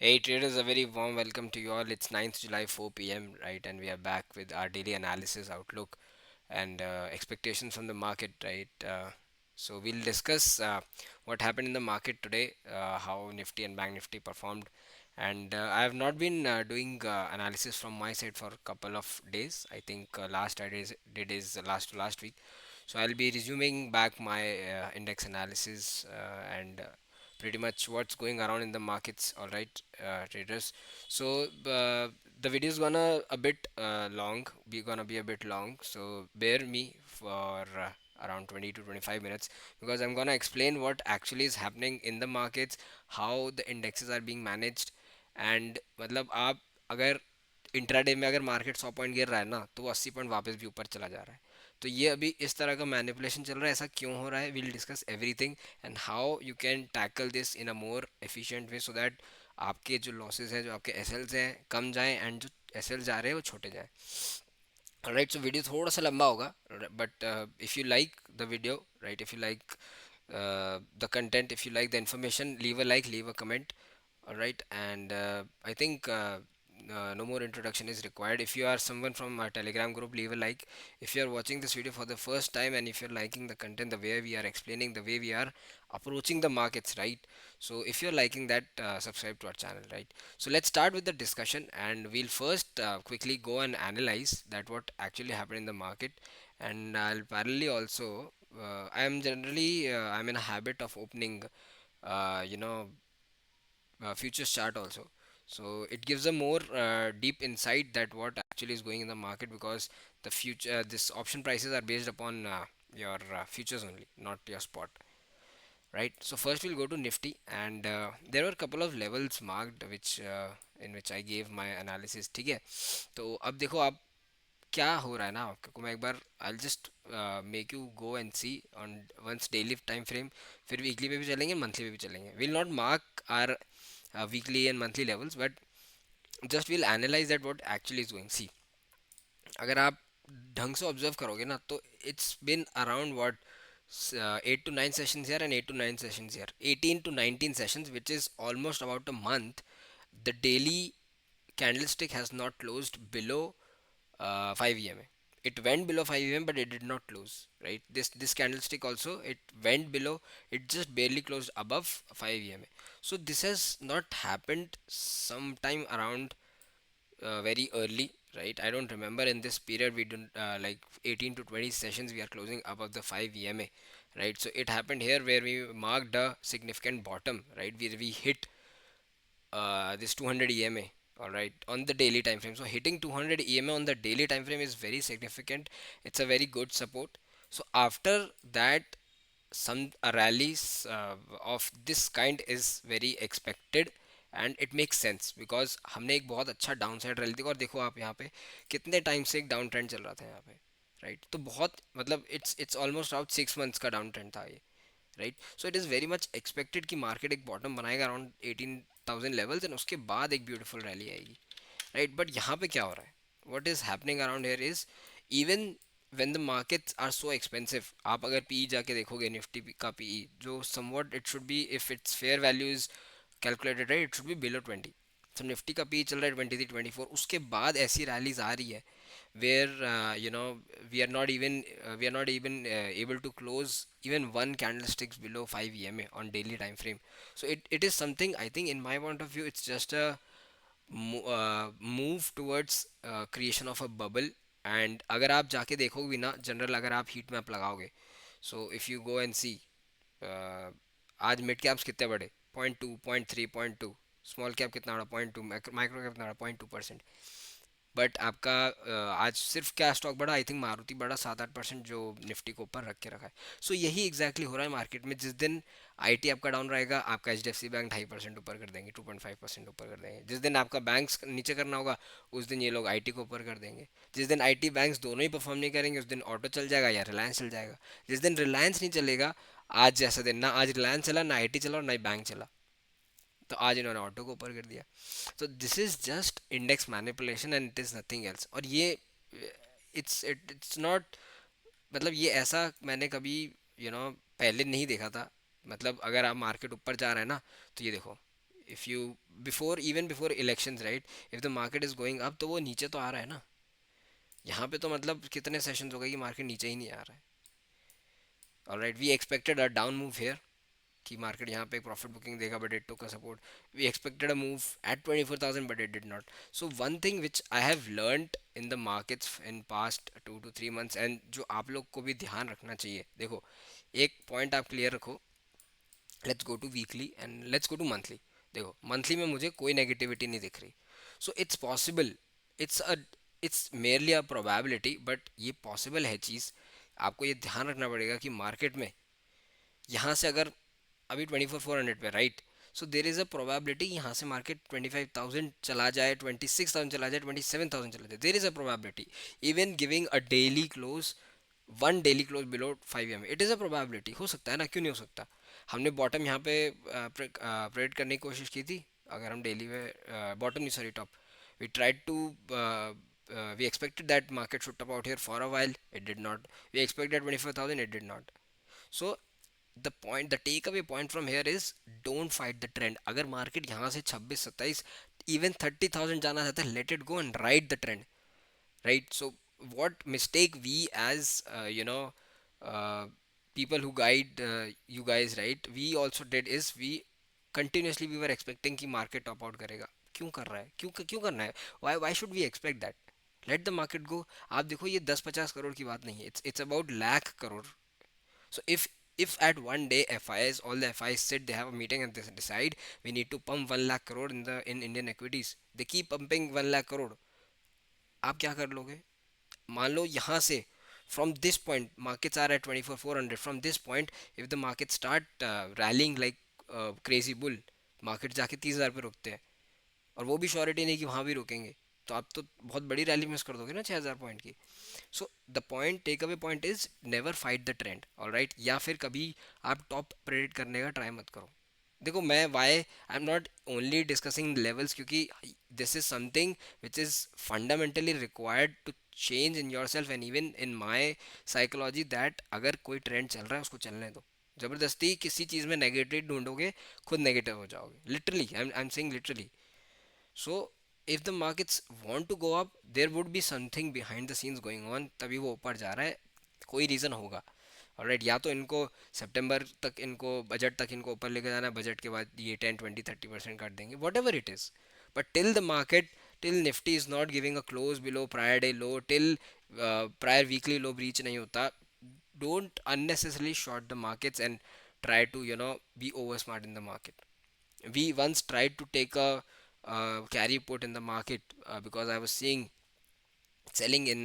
Hey traders, a very warm welcome to you all. It's 9th July 4 p.m. right, and we are back with our daily analysis outlook and expectations from the market, right. So we'll discuss what happened in the market today, how Nifty and Bank Nifty performed, and I have not been doing analysis from my side for a couple of days. I think last I did is last to last week, so I'll be resuming back my index analysis and pretty much what's going around in the markets. All right, traders. So the video is gonna a bit long. Be gonna be a bit long. So bear me for around 20 to 25 minutes because I'm gonna explain what actually is happening in the markets, how the indexes are being managed, and मतलब आप अगर intraday में अगर market 100 point गिर रहा है ना तो वो 80 पॉइंट वापस भी ऊपर चला जा रहा है. तो ये अभी इस तरह का मैनिपुलेशन चल रहा है. ऐसा क्यों हो रहा है, will discuss everything and how you can tackle this in a more efficient way so that आपके जो लॉसेस हैं, जो आपके एसएल्स हैं, कम जाएं एंड जो एसएल जा रहे हैं वो छोटे जाएं. राइट, सो वीडियो थोड़ा सा लंबा होगा but if you like the video, right, if you like the content, if you like the information, leave a like, leave a comment. All right, and I think no more introduction is required. If you are someone from our Telegram group, leave a like. If you are watching this video for the first time and if you're liking the content, the way we are explaining, the way we are approaching the markets, right? So if you're liking that, subscribe to our channel, right? So let's start with the discussion, and we'll first quickly go and analyze that what actually happened in the market, and I'll parallelly also. I am generally I'm in a habit of opening, you know, futures chart also, so it gives a more deep insight that what actually is going in the market because the future this option prices are based upon your futures only, not your spot, right? So first we'll go to Nifty, and there were a couple of levels marked which in which I gave my analysis. ठीक है, तो अब देखो आप क्या हो रहा है ना आपको मैं एक बार I just make you go and see on once daily time frame, फिर वीकली पे भी चलेंगे, मंथली पे भी चलेंगे. Will not mark our weekly and monthly levels, but just we'll analyze that what actually is going. See, अगर आप ढंग से ऑब्जर्व करोगे ना तो it's been around what 8 to 9 sessions here and 8 to 9 sessions here, 18 to 19 sessions, which is almost about a month. The daily candlestick has not closed below 5 EMA. It went below 5 EMA, but it did not close. Right. This candlestick also, it went below. It just barely closed above 5 EMA. So this has not happened sometime around very early. Right. I don't remember in this period we don't like 18 to 20 sessions we are closing above the 5 EMA. Right. So it happened here where we marked a significant bottom. Right. We hit this 200 EMA, all right, on the daily time frame. So hitting 200 EMA on the daily time frame is very significant. It's a very good support. So after that, some rallies of this kind is very expected and it makes sense because हमने एक बहुत अच्छा down side rally देखा. और देखो आप यहाँ पे कितने टाइम से एक डाउन ट्रेंड चल रहा था यहाँ पे, राइट. तो बहुत मतलब इट्स ऑलमोस्ट आउट 6 मंथ्स का डाउन ट्रेंड था ये, right. So it is very much expected कि मार्केट एक बॉटम बनाएगा अराउंड 18,000 लेवल्स एंड उसके बाद एक ब्यूटीफुल रैली आएगी, राइट. बट यहाँ पे क्या हो रहा है, what is happening around here is even when the markets are so expensive, आप अगर पी जाके देखोगे निफ्टी का पी जो somewhat it should be, if its fair value is calculated right, it should be below 20. तो Nifty का P चल रहा है 23 24, उसके बाद ऐसी रैलीज आ रही है where we are not even able to close even one candlesticks below 5 EMA on daily time frame. So it is something, I think, in my point of view, it's just a move towards creation of a bubble. And अगर आप जाके देखोगे भी ना general, अगर आप heat map लगाओगे, so if you go and see आज मिड कैप्स कितने बढ़े, 0.2 0.3 0.2, स्मॉल कैप कितना बढ़ा 0.2, माइक्रो कैप कितना बढ़ा 0.2%. बट आपका आज सिर्फ क्या स्टॉक बढ़ा, आई थिंक मारुति बढ़ा 7-8% जो निफ्टी को ऊपर रख के रखा है. सो यही एग्जैक्टली हो रहा है मार्केट में. जिस दिन आईटी आपका डाउन रहेगा, आपका H D F C bank 2.5% ऊपर कर देंगे, 2.5% ऊपर कर देंगे. जिस दिन आपका बैंक्स नीचे करना होगा, उस दिन ये लोग आईटी को ऊपर कर देंगे. जिस दिन आईटी बैंक्स दोनों ही परफॉर्म नहीं करेंगे, उस दिन ऑटो चल जाएगा या रिलायंस चल जाएगा. जिस दिन रिलायंस नहीं चलेगा, आज जैसा दिन ना आज रिलायंस चला, ना आईटी चला और ना ही बैंक चला, तो आज इन्होंने ऑटो को ऊपर कर दिया. तो this is just index manipulation and it is nothing else. और ये इट्स नॉट, मतलब ये ऐसा मैंने कभी पहले नहीं देखा था. मतलब अगर आप मार्केट ऊपर जा रहा है ना, तो ये देखो, if you before even before elections right, if the market is going up तो वो नीचे तो आ रहा है ना। यहाँ पे तो मतलब कितने सेशंस हो गए कि मार्केट नीचे ही नहीं आ रहा है। Alright, we expected a down move here कि मार्केट यहाँ पे प्रॉफिट बुकिंग देगा, but it took a support. We expected a move at 24,000 but it did not. So one thing which I have learned in the markets in past 2 to 3 months, and जो आप लोग को भी ध्यान रखना चाहिए, देखो एक पॉइंट आप क्लियर रखो। Let's go to weekly and let's go to monthly. देखो मंथली में मुझे कोई नेगेटिविटी नहीं दिख रही। So it's possible, it's a it's merely a probability, but ये पॉसिबल है चीज़। आपको ये ध्यान रखना पड़ेगा कि मार्केट में यहाँ से अगर अभी 24,400 पे right, so there is a probability यहाँ से मार्केट 25,000 चला जाए, 26,000 चला जाए, 27,000 चला जाए। There is a probability even giving a daily close, one daily close below 5 am, it is a probability. हो सकता है ना, क्यों नहीं हो सकता। हमने बॉटम यहाँ पे प्रेडिक्ट करने की कोशिश की थी। अगर हम डेली में बॉटम नहीं sorry top, we tried to we expected that market should top out here for a while, it did not. We expected 24,000, it did not. So the takeaway point from here is don't fight the trend. अगर market यहाँ से 26 27 even 30,000 जाना चाहता है, let it go and ride the trend, right? So what mistake we as uh, people who guide you guys, right, we also did is we were expecting कि market top out करेगा। क्यों कर रहा है, क्यों करना है? Why should we expect that? Let the market go. आप देखो ये 10 50 करोड़ की बात नहीं है, it's about lakh crore. So if at one day FIs, all the FIs sit, they have a meeting and they decide we need to pump 1 lakh crore in Indian equities, they keep pumping 1 lakh crore, आप क्या कर लोगे? मान लो यहाँ से from this point markets are at 24,400, from this point if the market start rallying like crazy bull, market जाके 30,000 पे रुकते हैं, और वो भी श्योरिटी नहीं कि वहाँ भी रुकेंगे, तो आप तो बहुत बड़ी रैली मिस कर दोगे ना 6,000 पॉइंट की। So the point, take away point is never fight the trend, alright, या फिर कभी आप टॉप प्रेडिक्ट करने का ट्राई मत करो। देखो मैं why I am not only discussing levels, क्योंकि this is something which is fundamentally required to change in your self and even in my psychology, that अगर कोई ट्रेंड चल रहा है उसको चलने दो। ज़बरदस्ती किसी चीज़ में नेगेटिव ढूंढोगे, खुद नेगेटिव हो जाओगे, literally I am saying literally. So if the markets want to go up, there would be something behind the scenes going on, तभी वो ऊपर जा रहा है, कोई रीज़न होगा। ऑलराइट, या तो इनको सितंबर तक, इनको बजट तक इनको ऊपर लेके जाना है, बजट के बाद ये 10 20 30% काट देंगे, what ever it is. But till the market, till Nifty is not giving a close below prior day low, till prior weekly low breach नहीं होता, don't unnecessarily short the markets and try to be over smart in the market. We once tried to take a carry put in the market because I was seeing selling in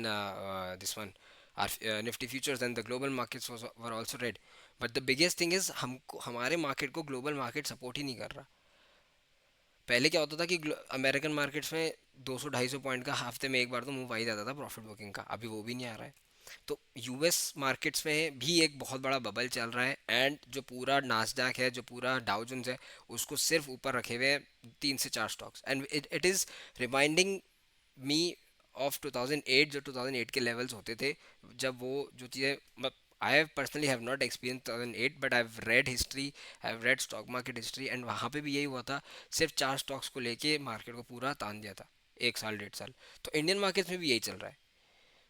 this one, our nifty futures, and the global markets were also red. But the biggest thing is हमको हमारे market को global market support ही नहीं कर रहा। पहले क्या होता था कि अमेरिकन मार्केट्स में 200 250 पॉइंट का हफ्ते में एक बार तो मूव आ ही जाता था प्रॉफिट बुकिंग का, अभी वो भी नहीं आ रहा है। तो यूएस मार्केट्स में भी एक बहुत बड़ा बबल चल रहा है, एंड जो पूरा नास्डैक है, जो पूरा डाउजन्स है, उसको सिर्फ ऊपर रखे हुए हैं 3 से 4 stocks, and it is reminding me of 2008, जो 2008 के लेवल्स होते थे, जब वो जो चीज़ें, I have personally have not experience 2008, but I have read history, I have read stock market history, and वहाँ पे भी यही हुआ था। सिर्फ 4 स्टॉक्स को लेके मार्केट को पूरा तान दिया था, 1 साल 1.5 साल। तो इंडियन मार्केट्स में भी यही चल रहा है।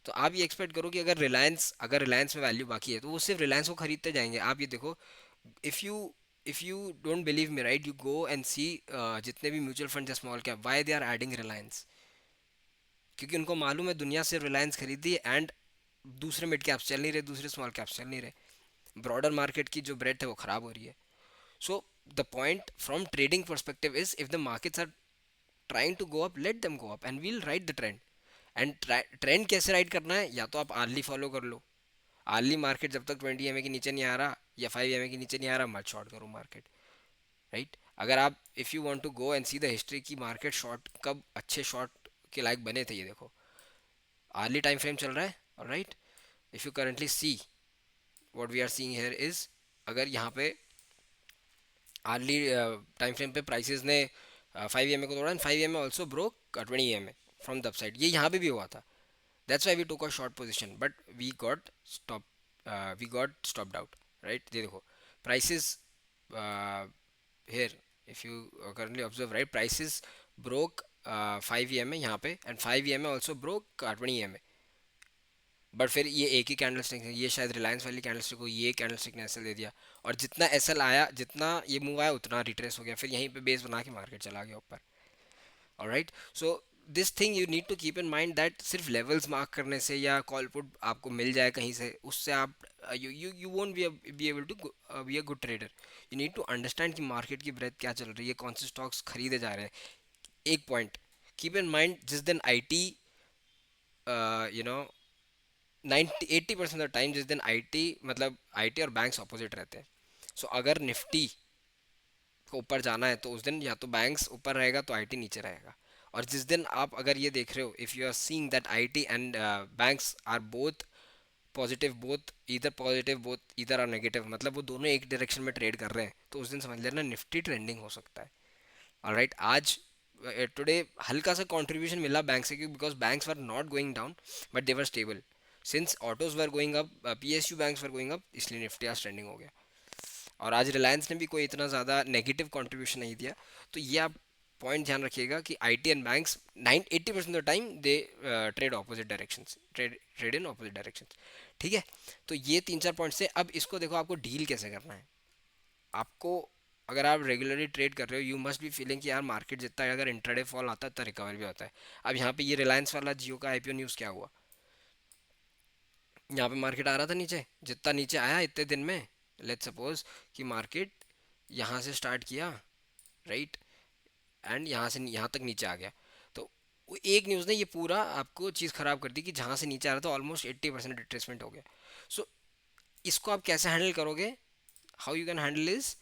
तो आप ये एक्सपेक्ट करो कि अगर रिलायंस में वैल्यू बाकी है तो वो सिर्फ रिलायंस को खरीदते जाएंगे। आप ये देखो, if you if you don't believe me right, you go and see जितने भी म्यूचुअल फंड है small cap, why they are adding Reliance, क्योंकि उनको मालूम है दुनिया सिर्फ रिलायंस खरीदी है, एंड दूसरे मिड कैप्स चल नहीं रहे, दूसरे स्मॉल कैप्स चल नहीं रहे, ब्रॉडर मार्केट की जो ब्रेथ है वो ख़राब हो रही है। So the point from trading perspective is, if the markets are trying to go up, let them go up and we'll ride the trend. And trend कैसे राइड करना है, या तो आप आर्ली फॉलो कर लो, आर्ली मार्केट जब तक 20 M ए के नीचे नहीं आ रहा या 5 एम ए के नीचे नहीं आ रहा, मत शॉर्ट करो मार्केट, राइट। अगर आप, if you want to go and see the history की मार्केट शॉर्ट कब अच्छे शॉर्ट के लायक बने थे, ये देखो आर्ली टाइम फ्रेम चल रहा है, right. If you currently see what we are seeing here is, अगर यहाँ पे आर्ली टाइम फ्रेम पे प्राइसेस ने 5 एम ए को तोड़ा, and 5 M A also broke 20 M A from the upside, ये यहाँ पे भी हुआ था। That's why we took a short position, but we got stopped out, right? ये देखो prices uh, here, if you currently observe, right, prices broke 5 EMA यहाँ पे, and 5 EMA also broke 20 EMA. But फिर ये एक ही कैंडल स्टिक, ये शायद रिलायंस वाली कैंडल स्टिक को ये कैंडल स्टिक ने एसएल दे दिया, और जितना एसएल आया, जितना ये मूव आया, उतना रिट्रेस हो गया, फिर यहीं पे बेस बना के मार्केट चला गया ऊपर. Alright, so this thing you need to keep in mind that सिर्फ लेवल्स मार्क करने से या कॉल पुट आपको मिल जाए कहीं से, उससे आप you you you won't be able to be a good trader. You need to understand कि मार्केट की ब्रेथ क्या चल रही है, कौन से स्टॉक्स खरीदे जा रहे हैं. एक पॉइंट कीप इन माइंड, जिस दिन IT, you know, 90-80% of time जिस दिन आईटी, मतलब आईटी और बैंक्स ऑपोजिट रहते हैं. सो अगर निफ्टी को ऊपर जाना है तो उस दिन या तो बैंक्स ऊपर रहेगा तो आईटी नीचे रहेगा. और जिस दिन आप अगर ये देख रहे हो, if you are seeing that IT and banks are both positive, both इधर आर नेगेटिव, मतलब वो दोनों एक डायरेक्शन में ट्रेड कर रहे हैं, तो उस दिन समझ लेना निफ्टी ट्रेंडिंग हो सकता है. ऑलराइट, आज टुडे हल्का सा कंट्रीब्यूशन मिला बैंक से, क्योंकि because banks were not going down but they were stable. Since autos were going up, PSU banks were going up, इसलिए निफ्टी आज ट्रेंडिंग हो गया. और आज रिलायंस ने भी कोई इतना ज़्यादा नेगेटिव कंट्रीब्यूशन नहीं दिया. तो ये आप पॉइंट ध्यान रखिएगा कि IT and banks 9-80% of time they trade opposite directions, trade in opposite directions. ठीक है, तो ये 3-4 पॉइंट से. अब इसको देखो, आपको डील कैसे करना है. आपको, अगर आप रेगुलरली ट्रेड कर रहे हो, यू मस्ट बी फीलिंग कि यार मार्केट जितना है, अगर इंट्राडे फॉल आता है तो रिकवर भी होता है. अब यहाँ पे ये रिलायंस वाला जियो का आईपीओ न्यूज़ क्या हुआ, यहाँ पे मार्केट आ रहा था नीचे, जितना नीचे आया इतने दिन में, लेट्स सपोज कि मार्केट यहाँ से स्टार्ट किया, राइट, एंड यहाँ से यहाँ तक नीचे आ गया. तो वो एक न्यूज़ ने ये पूरा आपको चीज़ ख़राब कर दी कि जहाँ से नीचे आ रहा था ऑलमोस्ट 80% रिट्रेसमेंट हो गया. सो इसको आप कैसे हैंडल करोगे, how you can handle is,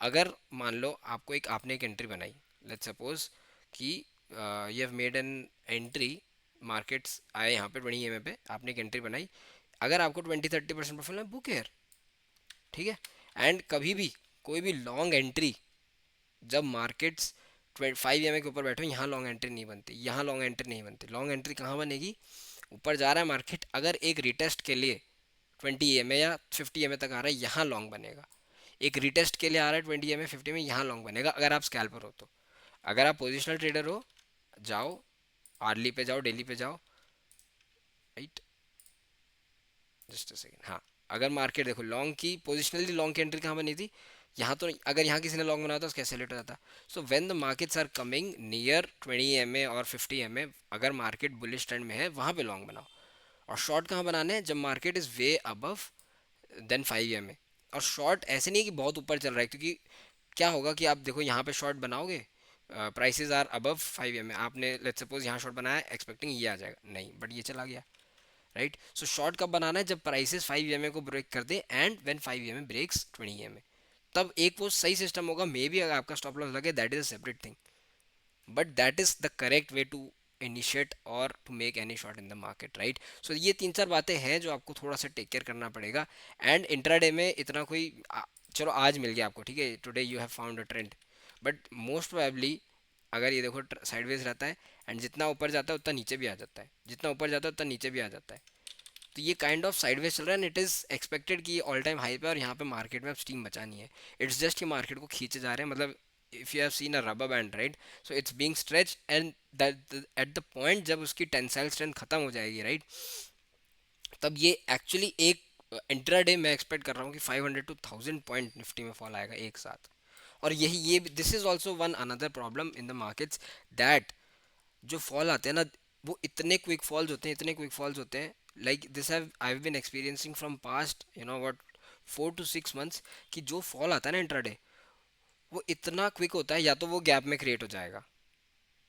अगर मान लो आपको एक, आपने एक एंट्री बनाई, लेट्स सपोज कि you have made an entry, markets आए यहाँ पे 20 EMA पे, आपने एक एंट्री बनाई. अगर आपको 20-30% प्रॉफिट है, बुक एयर, ठीक है. एंड कभी भी कोई भी लॉन्ग एंट्री, जब मार्केट्स 5 EMA के ऊपर बैठे हो, यहाँ लॉन्ग एंट्री नहीं बनती, यहाँ लॉन्ग एंट्री नहीं बनती. लॉन्ग एंट्री कहाँ बनेगी, ऊपर जा रहा है मार्केट, अगर एक रिटेस्ट के लिए 20 EMA या 50 EMA तक आ रहा है, यहाँ लॉन्ग बनेगा. एक रिटेस्ट के लिए आ रहा है 20 EMA 50 में, यहाँ लॉन्ग बनेगा, अगर आप स्कैल्पर हो तो. अगर आप पोजिशनल ट्रेडर हो, जाओ आर्ली पे जाओ, डेली पे जाओ, राइट, जस्ट अ सेकेंड. हाँ, अगर मार्केट देखो लॉन्ग की, पोजिशनली लॉन्ग की एंट्री कहाँ बनी थी, यहाँ तो नहीं. अगर यहाँ किसी ने लॉन्ग बनाया तो उसका सेलेक्ट हो जाता. So when the markets are coming near 20 EMA और 50 EMA, अगर मार्केट बुलिश ट्रेंड में है, वहाँ पे लॉन्ग बनाओ. और शॉर्ट कहाँ बनाने हैं, जब market is way above than 5 EMA. और शॉर्ट ऐसे नहीं कि बहुत ऊपर चल रहा है, क्योंकि क्या होगा कि आप देखो यहाँ पे शॉर्ट बनाओगे, प्राइसेस आर अबव 5 EMA, आपने लेट्स सपोज यहाँ शॉर्ट बनाया एक्सपेक्टिंग ये आ जाएगा, नहीं, बट ये चला गया, राइट. सो शॉर्ट कब बनाना है, जब प्राइसेस 5 EMA को ब्रेक कर दे, and when 5 EMA breaks 20 EMA, तब एक वो सही सिस्टम होगा. मे बी अगर आपका स्टॉप लॉस लगे, that is a separate thing, but that is the correct way to initiate और to make any shot in the market, right. So ये 3-4 बातें हैं जो आपको थोड़ा सा टेक केयर करना पड़ेगा. एंड इंट्राडे में इतना कोई चलो आज मिल गया आपको, ठीक है, today you have found a trend, but most probably अगर ये देखो साइडवेज रहता है, एंड जितना ऊपर जाता है उतना नीचे भी आ जाता है, जितना ऊपर जाता है उतना नीचे भी आ जाता है. तो ये काइंड ऑफ साइडवेज चल रहा है, एंड इट इज़ एक्सपेक्टेड कि ये ऑल टाइम हाई पे, और यहाँ पे मार्केट में अब स्टीम बचानी है. इट्स जस्ट कि मार्केट को खींचे जा रहे हैं, मतलब if you have seen a rubber band, right, so it's being stretch, and at the point जब उसकी टेंसाइल स्ट्रेंथ खत्म हो जाएगी, राइट, तब ये एक्चुअली एक इंट्राडे मैं एक्सपेक्ट कर रहा हूँ कि 500 to 1000 पॉइंट निफ्टी में फॉल आएगा एक साथ. और यही ये this is also one another problem in the markets, that जो फॉल आते हैं ना, वो इतने क्विक फॉल्स होते हैं, इतने क्विक फॉल्स होते हैं, like this have I have been experiencing from past, you know what, 4 to 6 months, कि जो फॉल आता है ना इंट्राडे, वो इतना क्विक होता है, या तो वो गैप में क्रिएट हो जाएगा,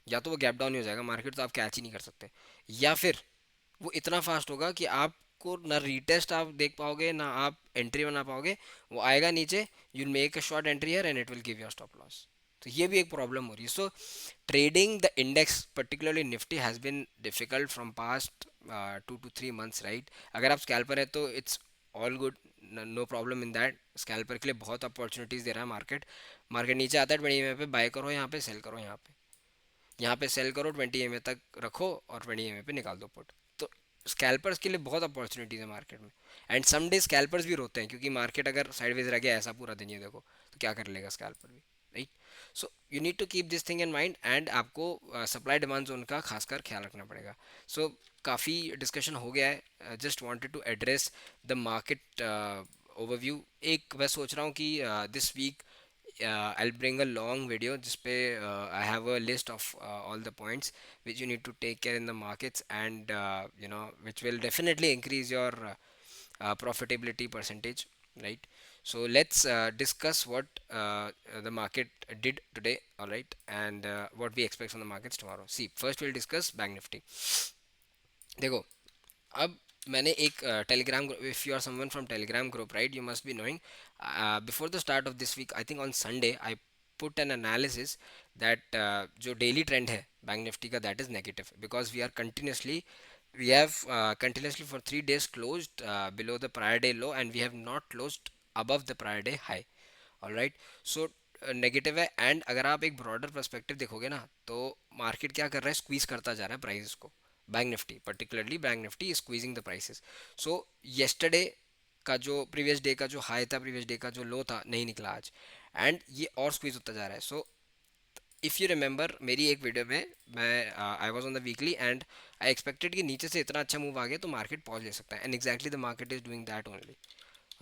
या तो वो गैप डाउन हो जाएगा मार्केट, तो आप कैच ही नहीं कर सकते, या फिर वो इतना फास्ट होगा कि आपको ना रीटेस्ट आप देख पाओगे, ना आप एंट्री बना पाओगे, वो आएगा नीचे, you make a short entry here and it will give you stop loss. तो ये भी एक प्रॉब्लम हो रही है. सो trading the index, particularly nifty, has been difficult from past 2 to 3 months, right. अगर आप स्कैल्पर है तो it's all good, no problem in that. Scalper के लिए बहुत अपॉर्चुनिटीज़ दे रहा है मार्केट. मार्केट नीचे आता है 20 EMA पे, बाय करो यहाँ पे, सेल करो यहाँ पे, यहाँ पे सेल करो, 20 EMA तक रखो और 20 EMA पे निकाल दो पुट. तो स्कैल्पर्स के लिए बहुत अपॉर्चुनिटीज़ है मार्केट में. एंड सम डे स्कैल्पर्स भी रोते हैं, क्योंकि मार्केट अगर साइडवेज रह गया ऐसा पूरा दिन, ये देखो, तो क्या कर लेगा स्कैल्पर भी. Right. So you need to keep this thing in mind and आपको सप्लाई डिमांड जोन का खासकर ख्याल रखना पड़ेगा. सो काफ़ी डिस्कशन हो गया है. Just wanted to address the market overview. एक मैं सोच रहा हूँ कि this week I'll bring a long video जिसपे I have a list of all the points which you need to take care in the markets, and which will definitely increase your profitability percentage, right? So let's discuss what the market did today, all right, and what we expect from the markets tomorrow. See, first we'll discuss Bank Nifty. देखो, अब मैंने एक Telegram, if you are someone from Telegram group, right, you must be knowing, before the start of this week, I think on Sunday, I put an analysis that जो daily trend है bank Nifty का, that is negative, because we have continuously for 3 days closed below the prior day low, and we have not closed above the prior day high. All right. So negative है. And अगर आप एक broader perspective देखोगे ना, तो market क्या कर रहा है, स्क्वीज करता जा रहा है प्राइसेस को. Bank Nifty, particularly bank Nifty, squeezing the prices. So yesterday का जो प्रीवियस डे का जो हाई था, प्रीवियस डे का जो लो था, नहीं निकला आज, एंड ये और स्क्वीज होता जा रहा है. सो इफ़ यू रिमेंबर मेरी एक वीडियो में, मैं I was on the weekly and I expected कि नीचे से इतना अच्छा मूव आ गया तो मार्केट पॉज ले सकता है, and exactly the market is doing that only.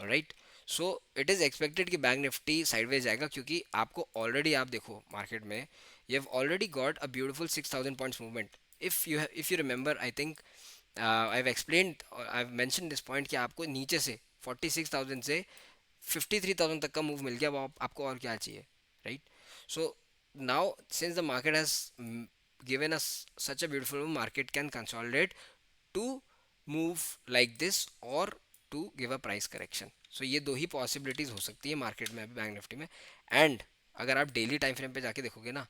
Right. So it is expected कि बैंक निफ्टी साइडवेज जाएगा, क्योंकि आपको ऑलरेडी, आप देखो मार्केट में, you have already got a beautiful 6,000 points movement. If you remember, I think I have explained, I have mention this point कि आपको नीचे से 46,000 से 53,000 तक का मूव मिल गया, वो आपको और क्या चाहिए, right. So now since the market has given us such a beautiful move, market can consolidate to move like this or to give a price correction. So ये दो ही पॉसिबिलिटीज हो सकती है मार्केट में अभी बैंक निफ्टी में. And अगर आप डेली टाइम फ्रेम पे जाके देखोगे ना,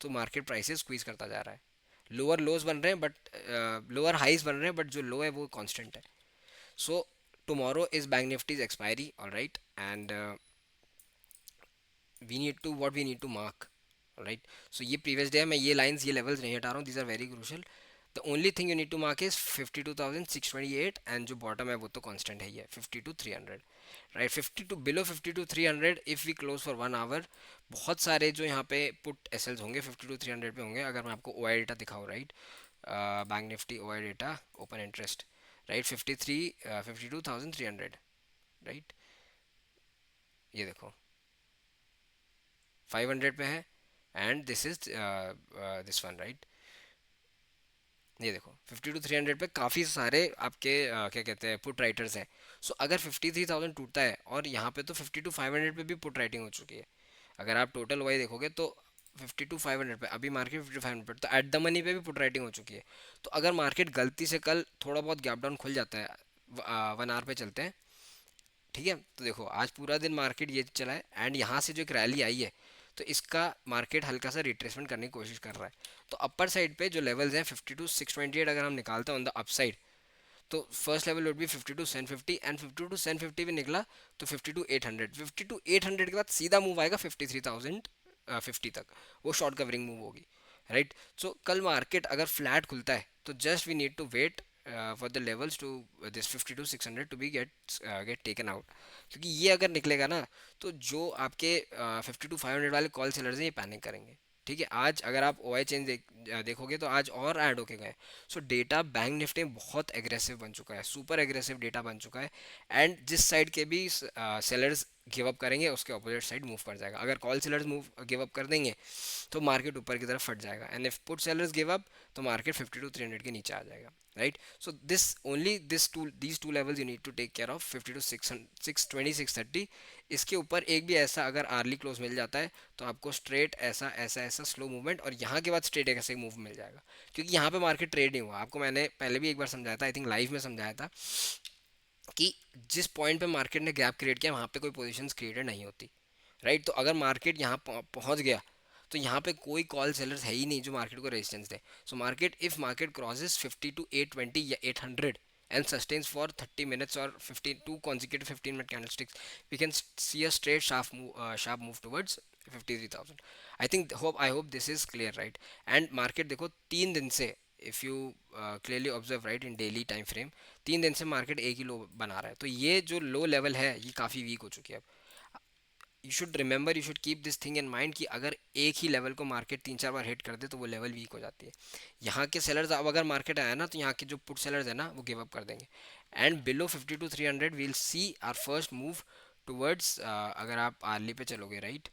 तो मार्केट प्राइसेस स्क्वीज करता जा रहा है. लोअर लोज बन रहे हैं, बट लोअर हाइज बन रहे हैं, बट जो लो है वो कांस्टेंट है. So tomorrow is bank Nifty's expiry, all right, and we need to, what we need to mark, right. So ये प्रीवियस डे है, मैं ये लाइंस, ये लेवल्स नहीं हटा रहा हूँ, these are very crucial. The only thing you need to mark is 52,628, and जो बॉटम है वो तो कांस्टेंट है, ये 52,300, right. 52 below 52,300 if we close for 1 hour. बहुत सारे जो यहाँ पे पुट एसएल्स होंगे 52,300 पे होंगे. अगर मैं आपको ओ आई डेटा दिखाऊँ, right, bank Nifty O I data, open interest, right, 52,300, right, ये देखो 500 पे है, and this is this one, right. ये देखो 52,300 पे काफ़ी सारे आपके क्या कहते हैं, पुट राइटर्स हैं. सो अगर 53,000 टूटता है, और यहाँ पे तो 52,500 पे भी पुट राइटिंग हो चुकी है. अगर आप टोटल वाई देखोगे तो 52,500 पे, अभी मार्केट 5500 पे, तो एट द मनी पे भी पुट राइटिंग हो चुकी है. तो अगर मार्केट गलती से कल थोड़ा बहुत गैप डाउन खुल जाता है, 1 आवर पे चलते हैं, ठीक है, तो देखो आज पूरा दिन मार्केट ये चला है, एंड यहाँ से जो एक रैली आई है, तो इसका मार्केट हल्का सा रिट्रेसमेंट करने की कोशिश कर रहा है. तो अपर साइड पे जो लेवल्स हैं 52,628, अगर हम निकालते हैं ऑन द अपसाइड, तो first level would be 52,750, and 52,750 भी निकला तो 52,800. 52,800 के बाद सीधा मूव आएगा 53,050 तक, वो शॉर्ट कवरिंग मूव होगी, राइट. सो कल मार्केट अगर फ्लैट खुलता है, तो just we need to wait for the levels to this 52,600 to be get taken out. क्योंकि ये अगर निकलेगा ना, तो जो आपके 52,500 वाले कॉल सेलर्स हैं, ये पैनिक करेंगे. ठीक है, आज अगर आप ओ आई चेंज देखोगे तो आज और ऐड होके गए. सो डेटा बैंक निफ्टी में बहुत एग्रेसिव बन चुका है, सुपर एग्रेसिव डेटा बन चुका है. एंड जिस साइड के भी सेलर्स गिव अप करेंगे, उसके अपोजिट साइड मूव कर जाएगा. अगर call sellers move give up कर देंगे, तो मार्केट ऊपर की तरफ फट जाएगा, and if put sellers give up, तो मार्केट 52,300 के नीचे आ जाएगा, right. So this only these two levels you need to take care of, 52,620, 630. इसके ऊपर एक भी ऐसा अगर आर्ली क्लोज मिल जाता है, तो आपको स्ट्रेट ऐसा ऐसा ऐसा स्लो मूवमेंट, और यहाँ के बाद स्ट्रेट एक ऐसे मूव मिल जाएगा. क्योंकि यहाँ पे मार्केट ट्रेड नहीं हुआ, आपको मैंने पहले भी एक बार समझाया था, आई थिंक लाइव में समझाया था, कि जिस पॉइंट पे मार्केट ने गैप क्रिएट किया, वहाँ पे कोई पोजीशंस क्रिएटेड नहीं होती, राइट. तो अगर मार्केट यहाँ पहुँच गया, तो यहाँ पे कोई कॉल सेलर्स है ही नहीं जो मार्केट को resistance they. So market, if market crosses 52,820 या 800 and sustains for 30 minutes or 52 consecutive 15-minute candlesticks, we can see a straight sharp move towards 53,000. I hope this is clear, right. And market देखो 3 दिन से, if you clearly observe, right, in daily time frame, 3 दिन से market एक ही लो बना रहा है. तो ये जो लो लेवल है, ये काफ़ी वीक हो चुकी है अब. You should remember, you should keep this thing in mind कि अगर एक ही लेवल को मार्केट 3-4 बार हिट कर दे तो वो लेवल वीक हो जाती है। यहाँ के सेलर्स, अब अगर मार्केट आया ना तो यहाँ के जो पुट सेलर्स है ना वो गिव अप कर देंगे। And below 52,300 we'll see our first move towards, अगर आप आर्ली पे चलोगे right,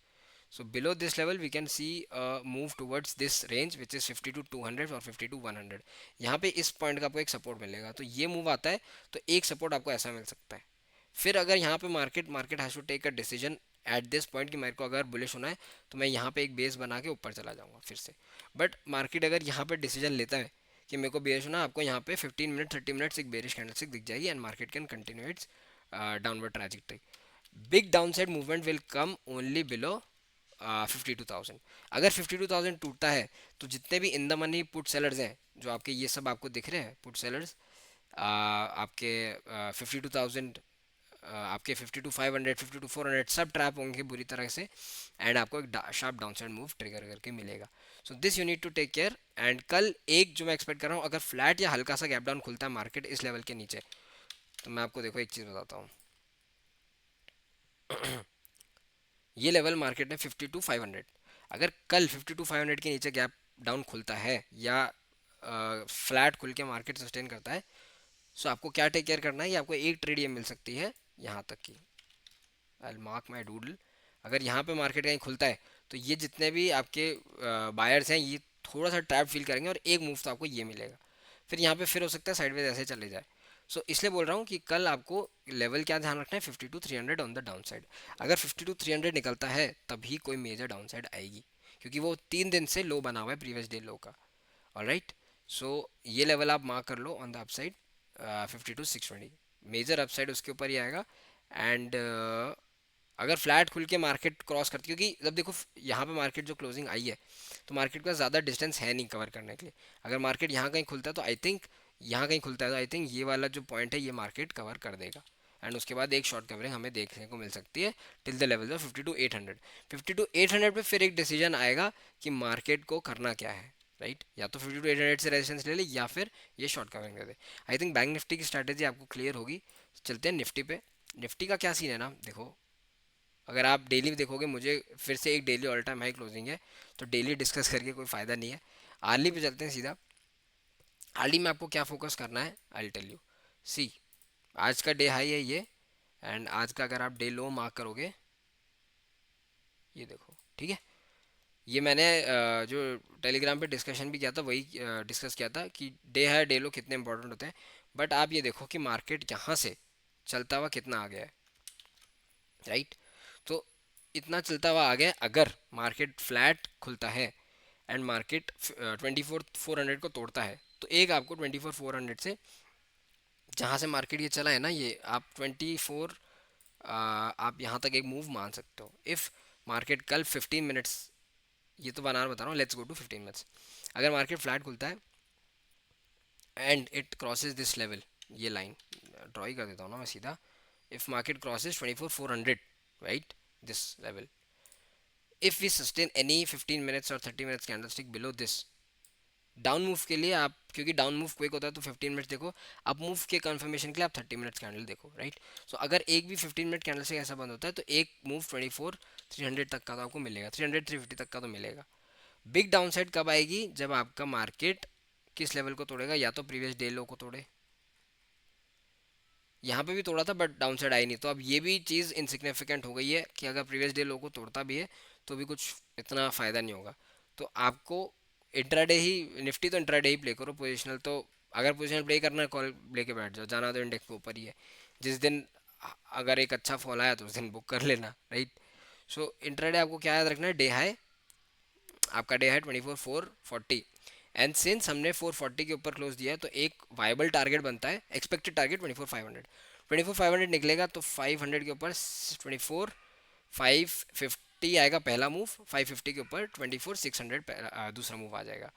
so below this level we can see a move towards this range which is 50 to 200 और 50 to 100। यहाँ पे इस पॉइंट का आपको एक सपोर्ट मिलेगा, तो ये मूव आता है तो एक सपोर्ट आपको ऐसा मिल सकता है। फिर अगर यहाँ पे market market has to take a decision at this point कि मेरे को अगर बुलिश होना है तो मैं यहाँ पे एक बेस बना के ऊपर चला जाऊँगा फिर से। बट मार्केट अगर यहाँ पे डिसीजन लेता है कि मेरे को बेरिश होना है, आपको यहाँ पे 15 मिनट 30 मिनट्स एक बेरिश कैंडलस्टिक दिख जाएगी and market can continue its downward trajectory. Big downside movement will come only below 52,000। अगर 52,000 टूटता है तो जितने भी in the money put sellers हैं, जो आपके ये सब आपको दिख रहे हैं पुट सेलर्स, आपके 52,000, आपके 52,500 52,400 सब ट्रैप होंगे बुरी तरह से, एंड आपको एक शार्प डाउनसाइड मूव ट्रिगर करके मिलेगा। So this you need to take care. And कल एक जो मैं एक्सपेक्ट कर रहा हूँ, अगर फ्लैट या हल्का सा गैप डाउन खुलता है मार्केट इस लेवल के नीचे, तो मैं आपको देखो एक चीज़ बताता हूँ। ये लेवल मार्केट में 52,500, अगर कल 52,500 के नीचे गैप डाउन खुलता है या फ्लैट खुल के मार्केट सस्टेन करता है, सो आपको क्या टेक केयर करना है, ये आपको एक ट्रेड ये मिल सकती है यहाँ तक की। आई मार्क माई डूडल, अगर यहाँ पे मार्केट कहीं खुलता है तो ये जितने भी आपके बायर्स हैं ये थोड़ा सा ट्रैप फील करेंगे और एक मूव तो आपको ये मिलेगा। फिर यहाँ पे फिर हो सकता है साइडवेज ऐसे चले जाए। सो इसलिए बोल रहा हूँ कि कल आपको लेवल क्या ध्यान रखना है, 52,300 ऑन द डाउन साइड। अगर 52,300 निकलता है तभी कोई मेजर डाउन साइड आएगी, क्योंकि वो 3 दिन से लो बना हुआ है प्रीवियस डे लो का। ऑलराइट, सो ये लेवल आप मार्क कर लो on the upside 52,620, major upside उसके ऊपर ही आएगा। एंड अगर फ्लैट खुल के मार्केट क्रॉस करती, क्योंकि जब देखो यहाँ पे मार्केट जो क्लोजिंग आई है तो मार्केट का ज़्यादा डिस्टेंस है नहीं कवर करने के लिए। अगर मार्केट यहाँ कहीं खुलता है तो आई थिंक, यहाँ कहीं खुलता है तो आई थिंक ये वाला जो पॉइंट है ये मार्केट कवर कर देगा। एंड उसके बाद एक शॉर्ट कवरिंग हमें देखने को मिल सकती है टिल द लेवल ऑफ 52,800। 52,800 पे फिर एक डिसीजन आएगा कि मार्केट को करना क्या है, राइट या तो 52,800 से रेजिस्टेंस ले ले या फिर ये short covering they they. I think bank Nifty की स्ट्रैटेजी आपको क्लियर होगी। चलते हैं निफ्टी पे। निफ्टी का क्या सीन है ना, देखो अगर आप डेली देखोगे, मुझे फिर से एक daily all time high closing है तो डेली डिस्कस करके कोई फ़ायदा नहीं है। आर्ली पे चलते हैं सीधा। आर्ली में आपको क्या फोकस करना है, आई टेल यू। सी, आज का डे हाई है ये, एंड आज का अगर आप डे लो मार्क करोगे, ये देखो ठीक है, ये मैंने जो टेलीग्राम पे डिस्कशन भी किया था वही डिस्कस किया था कि डे हाई डे लो कितने इंपॉर्टेंट होते हैं। बट आप ये देखो कि मार्केट यहाँ से चलता हुआ कितना आ गया है, राइट। तो इतना चलता हुआ आ गया, अगर मार्केट फ्लैट खुलता है एंड मार्केट 24,400 को तोड़ता है तो एक आपको 24,400 से, जहाँ से मार्केट ये चला है ना, ये आप 24, आप यहाँ तक एक मूव मान सकते हो इफ़ मार्केट कल 15 मिनट्स, ये तो बनाना बता रहा हूँ, लेट्स गो टू 15 मिनट्स। अगर मार्केट फ्लैट खुलता है and it crosses this level, ये लाइन ड्रॉ ही कर देता हूँ ना मैं सीधा। If market crosses 24,400, right, this level, if we sustain any 15 minutes और 30 minutes candlestick below this, down move के लिए आप, क्योंकि डाउन मूव क्विक होता है तो 15 मिनट्स देखो, अप मूव के कंफर्मेशन के लिए आप 30 मिनट्स कैंडल देखो, राइट। सो अगर एक भी 15 मिनट कैंडल से ऐसा बंद होता है तो एक मूव 24,300 तक का तो आपको मिलेगा, 300 350 तक का तो मिलेगा। बिग डाउन साइड कब आएगी, जब आपका मार्केट किस लेवल को तोड़ेगा, या तो प्रीवियस डे लो को तोड़े, यहाँ पे भी तोड़ा था बट डाउन साइड आई नहीं, तो अब ये भी चीज़ इनसिग्निफिकेंट हो गई है कि अगर प्रीवियस डे लो को तोड़ता भी है तो भी कुछ इतना फ़ायदा नहीं होगा। तो आपको इंट्राडे ही, निफ्टी तो इंट्राडे ही प्ले करो, पोजिशनल तो अगर पोजिशनल प्ले करना है कॉल लेके बैठ जाओ, जाना तो इंडेक्स के ऊपर ही है। जिस दिन अगर एक अच्छा फॉल आया तो उस दिन बुक कर लेना, राइट। सो इंट्राडे आपको क्या याद रखना है, डे हाई, आपका डे है 24,440, एंड सिंस हमने 440 के ऊपर क्लोज दिया है तो एक वाइबल टारगेट बनता है, एक्सपेक्टेड टारगेट 24,500। 24,500 निकलेगा तो 500 के ऊपर 24,550 आएगा पहला मूव, 550 के ऊपर 24,600 दूसरा मूव आ जाएगा।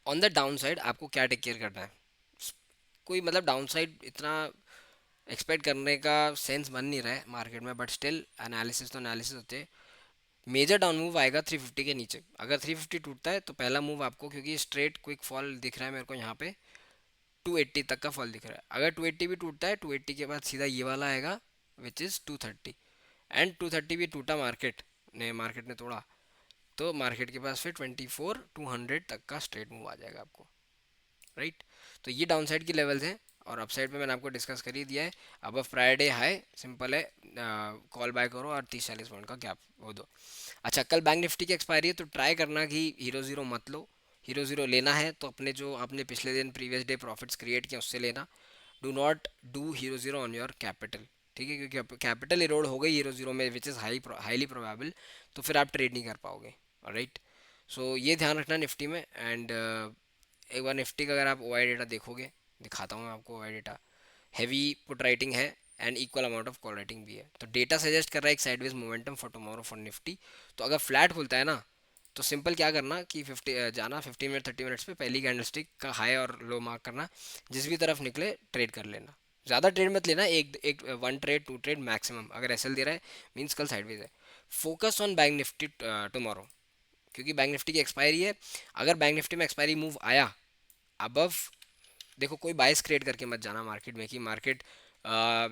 ऑन द डाउन साइड आपको क्या टेक केयर करना है, कोई मतलब डाउन साइड इतना एक्सपेक्ट करने का सेंस बन नहीं रहा है मार्केट में, बट स्टिल एनालिसिस तो एनालिसिस होते हैं। मेजर डाउन मूव आएगा 350 के नीचे, अगर 350 टूटता है तो पहला मूव आपको, क्योंकि स्ट्रेट क्विक फॉल दिख रहा है मेरे को यहाँ पे, 280 तक का फॉल दिख रहा है। अगर 280 भी टूटता है, 280 के बाद सीधा ये वाला आएगा विच इज़ 230, एंड 230 भी टूटा मार्केट ने तोड़ा, तो मार्केट के पास फिर 24,200 तक का स्ट्रेट मूव आ जाएगा आपको, राइट। तो ये डाउन साइड की लेवल्स हैं, और अपसाइड पे मैंने आपको डिस्कस कर ही दिया है। अब फ्राइडे डे हाई सिंपल है, कॉल बाय करो और 30-40 पॉइंट का गैप वो दो। अच्छा, कल बैंक निफ्टी की एक्सपायरी है, तो ट्राई करना कि हीरो ज़ीरो मत लो। हीरो ज़ीरो लेना है तो अपने जो आपने पिछले दिन प्रीवियस डे प्रॉफिट्स क्रिएट किए उससे लेना। Do not do hero zero on your capital, ठीक है, क्योंकि कैपिटल इरोड हो गई हीरो ज़ीरो में, विच इज़ हाईली प्रोबेबल, तो फिर आप ट्रेड नहीं कर पाओगे, राइट। सो ये ध्यान रखना निफ्टी में। एंड एक बार निफ्टी का अगर आप ओ आई डेटा देखोगे, दिखाता हूँ मैं आपको O I data. Heavy put writing है and equal amount of call writing भी है, तो डेटा सजेस्ट कर रहा है एक sideways momentum for tomorrow for Nifty. तो अगर फ्लैट खुलता है ना, तो सिंपल क्या करना कि 50 जाना 15 मिनट 30 मिनट्स पे, पहली कैंडलस्टिक का हाई और लो मार्क करना, जिस भी तरफ निकले ट्रेड कर लेना। ज़्यादा ट्रेड मत लेना, एक एक one trade two trade maximum. अगर एसएल दे रहा है मीन्स कल साइडवेज है। Focus on bank Nifty tomorrow, क्योंकि बैंक निफ्टी की एक्सपायरी है। अगर बैंक निफ्टी में एक्सपायरी मूव आया अबव, देखो कोई बाइस क्रिएट करके मत जाना मार्केट में कि मार्केट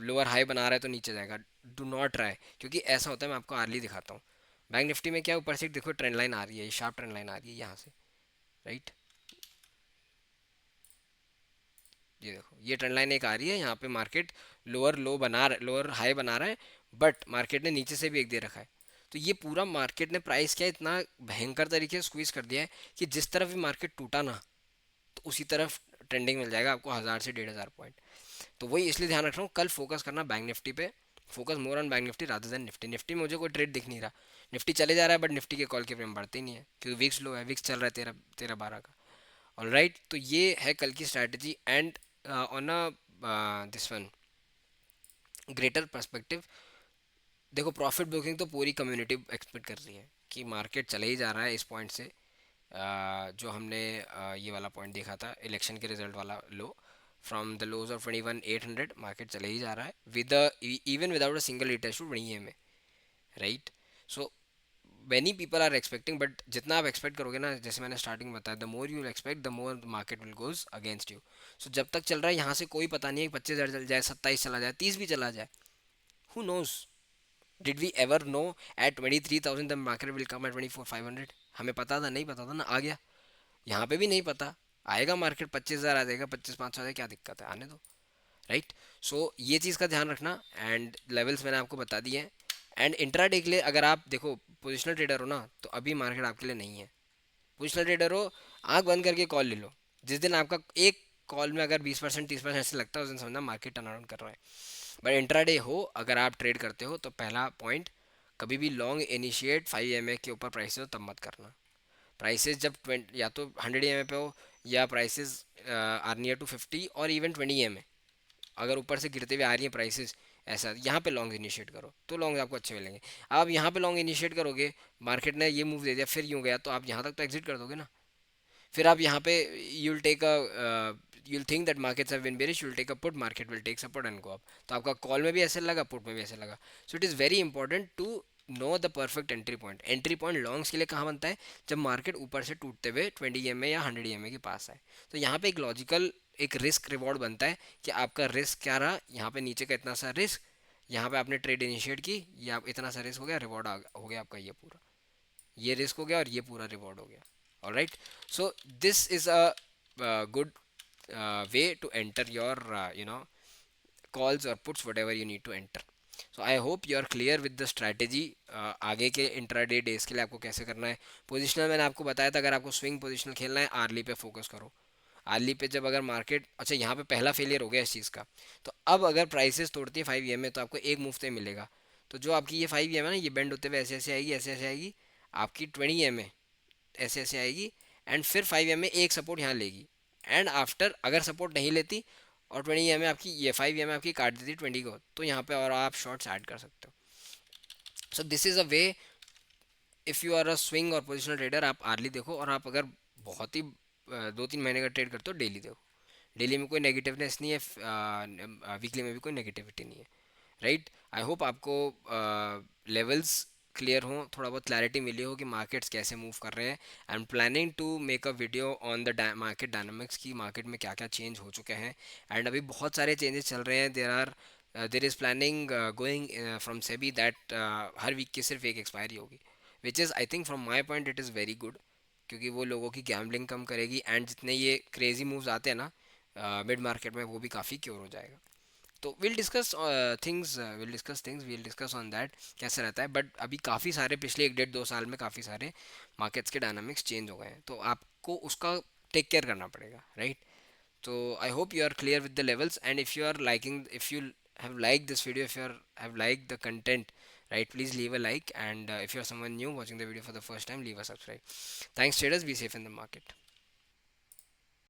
लोअर हाई बना रहा है तो नीचे जाएगा। डू नॉट ट्राई, क्योंकि ऐसा होता है, मैं आपको अर्ली दिखाता हूँ। बैंक निफ्टी में क्या, ऊपर से देखो ट्रेंड लाइन आ रही है, ये शार्प ट्रेंड लाइन आ रही है यहाँ से, राइट। ये देखो ये ट्रेंड लाइन एक आ रही है, यहाँ पे मार्केट लोअर हाई बना रहा है, बट मार्केट ने नीचे से भी एक दे रखा है। तो ये पूरा मार्केट ने प्राइस क्या इतना भयंकर तरीके से स्क्वीज कर दिया है कि जिस तरफ भी मार्केट टूटा ना, तो उसी तरफ ट्रेंडिंग मिल जाएगा आपको 1000 से 1500 पॉइंट। तो वही इसलिए ध्यान रख रहा हूँ, कल फोकस करना बैंक निफ्टी पे। Focus more on bank Nifty rather than Nifty. Nifty में मुझे कोई ट्रेड दिख नहीं रहा, निफ्टी चले जा रहा है बट निफ्टी के कॉल के प्रेम बढ़ते ही नहीं है, क्योंकि विक्स लो है, विक्स चल रहा है 13-12 का। ऑल राइट, तो ये है कल की strategy. And on a this one greater perspective, देखो प्रॉफिट बुकिंग तो पूरी कम्युनिटी एक्सपेक्ट कर रही है कि मार्केट चले ही जा रहा है इस पॉइंट से, जो हमने ये वाला पॉइंट देखा था इलेक्शन के रिजल्ट वाला low, from the lows of 21,800 market चले ही जा रहा है with even without a single retest वही है में, right. So many people are expecting, but जितना आप एक्सपेक्ट करोगे ना, जैसे मैंने स्टार्टिंग में बताया, the more you expect the more market will goes against you. So जब तक चल रहा है यहाँ से कोई पता नहीं है, 25,000 चल जाए, 27 चला जाए, 30 भी चला जाए, who knows. Did we ever know at 23,000 the market will come at 24,500? हमें पता था? नहीं पता था ना, आ गया। यहाँ पे भी नहीं पता, आएगा मार्केट 25,000 आ जाएगा, 25,500 आ जाएगा, क्या दिक्कत है, आने दो, राइट। सो ये चीज़ का ध्यान रखना। एंड लेवल्स मैंने आपको बता दिए हैं। एंड इंट्राडे के लिए अगर आप देखो पोजिशनल ट्रेडर हो ना, तो अभी मार्केट आपके लिए नहीं है। पोजिशनल ट्रेडर हो, आंख बंद करके कॉल ले लो। जिस दिन आपका एक कॉल में अगर 20% 30% ऐसे लगता है, उस दिन समझना मार्केट टर्न अराउंड कर रहा है। बट इंट्राडे हो, अगर आप ट्रेड करते हो, तो पहला पॉइंट, कभी भी लॉन्ग इनिशिएट 5 EMA के ऊपर प्राइस हो तब मत करना। प्राइसेस जब 20 या तो 100 EMA पे हो, या प्राइसेस आर नियर टू 50 और इवन 20 EMA, अगर ऊपर से गिरते हुए आ रही है प्राइसेस, ऐसा यहाँ पे लॉन्ग इनिशिएट करो तो लॉन्ग आपको अच्छे मिलेंगे। आप यहाँ पे लॉन्ग इनिशिएट करोगे, मार्केट ने ये मूव दे दिया, फिर यूँ गया, तो आप यहाँ तक तो एग्जिट कर दोगे ना। फिर आप यहाँ पे you'll take a you'll think that markets have been bearish, you'll take a put, market will take support and go up. तो आपका कॉल में भी ऐसे लगा, पुट में भी ऐसे लगा। So it is very important to know the perfect entry point. Entry point longs के लिए कहाँ बनता है, जब मार्केट ऊपर से टूटते हुए 20 EMA या 100 EMA के पास आए। तो यहाँ पे एक लॉजिकल एक रिस्क रिवॉर्ड बनता है कि आपका रिस्क क्या रहा, यहाँ पे नीचे का इतना सा रिस्क, यहाँ पे आपने ट्रेड इनिशिएट की, या इतना सा रिस्क हो गया, रिवॉर्ड हो गया आपका, ये पूरा ये रिस्क हो गया और ये पूरा रिवॉर्ड हो गया। Alright, so this is a good way to enter your calls or puts, whatever you need to enter. So I hope you are clear with the strategy। आगे के इंट्राडे डेज के लिए आपको कैसे करना है। पोजिशनल मैंने आपको बताया था, अगर आपको स्विंग पोजिशनल खेलना है, आर्ली पे फोकस करो। आर्ली पे जब अगर मार्केट, अच्छा यहाँ पे पहला फेलियर हो गया इस चीज़ का, तो अब अगर प्राइसेस तोड़ती है 5 EMA, तो आपको एक मुफ्त में मिलेगा। तो जो आपकी ये 5 EMA ना, ये बेंड होते हुए ऐसे ऐसे आएगी, ऐसे ऐसे आएगी, आपकी 20 EMA ऐसे ऐसे आएगी, एंड फिर 5 EMA एक सपोर्ट यहाँ लेगी। एंड आफ्टर अगर सपोर्ट नहीं लेती और 20 EMA आपकी, ये 5 EMA आपकी काट देती 20 को, तो यहाँ पे और आप शॉर्ट्स ऐड कर सकते हो। So this is a way, if you are a swing और पोजिशनल ट्रेडर, आप आर्ली देखो। और आप अगर बहुत ही 2-3 महीने का ट्रेड करते हो, डेली देखो। डेली में कोई नेगेटिवनेस नहीं है, वीकली में भी कोई नेगेटिविटी नहीं है, राइट। आई होप आपको लेवल्स क्लियर हो, थोड़ा बहुत क्लैरिटी मिली हो कि मार्केट्स कैसे मूव कर रहे हैं। I am planning to make a video on the market dynamics की, मार्केट में क्या क्या चेंज हो चुके हैं। एंड अभी बहुत सारे चेंजेस चल रहे हैं, there are there is planning going from SEBI that हर वीक की सिर्फ एक एक्सपायरी होगी, which is I think from my point it is very good, क्योंकि वो लोगों की गैम्बलिंग कम करेगी एंड जितने ये क्रेजी मूव्स आते हैं ना मिड मार्केट में, वो भी काफ़ी क्योर हो जाएगा। तो विल डिस्कस ऑन दैट कैसे रहता है। बट अभी काफ़ी सारे पिछले 1 डेढ़ 2 साल में काफ़ी सारे मार्केट्स के डायनामिक्स चेंज हो गए हैं, तो आपको उसका टेक केयर करना पड़ेगा, right? So I hope you are clear with the levels, and if you have liked this video, if you have liked the content, right, please leave a like, and if you are someone new watching the video for the first time, leave a subscribe. Thanks traders, be safe in the market.